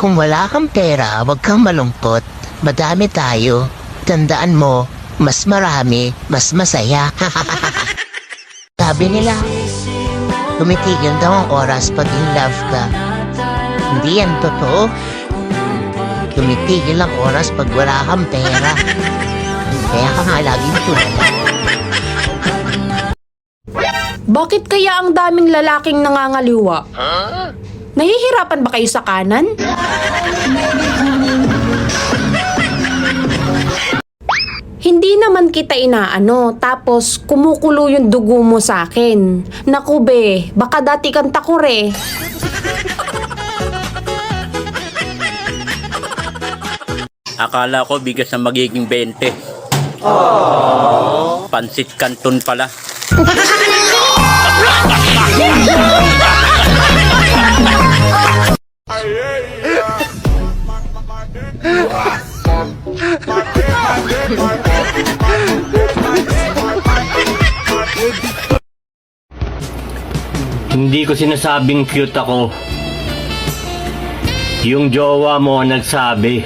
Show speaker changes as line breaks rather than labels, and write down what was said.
Kung wala kang pera, huwag kang malungkot. Madami tayo. Tandaan mo, mas marami, mas masaya. Sabi nila, tumitigil daw ang oras pag in love ka. Hindi yan totoo. Tumitigil ang oras pag wala kang pera. Kaya ka nga laging tulala.
Bakit kaya ang daming lalaking nangangaliwa? Nahihirapan ba kayo sa kanan? Hindi naman kita inaano, tapos kumukulo yung dugo mo sa akin. Naku be, baka dati kang takure.
Akala ko bigas na magiging 20. Pansit Canton pala.
Hindi ko sinasabing cute ako. Yung jowa mo ang nagsabi.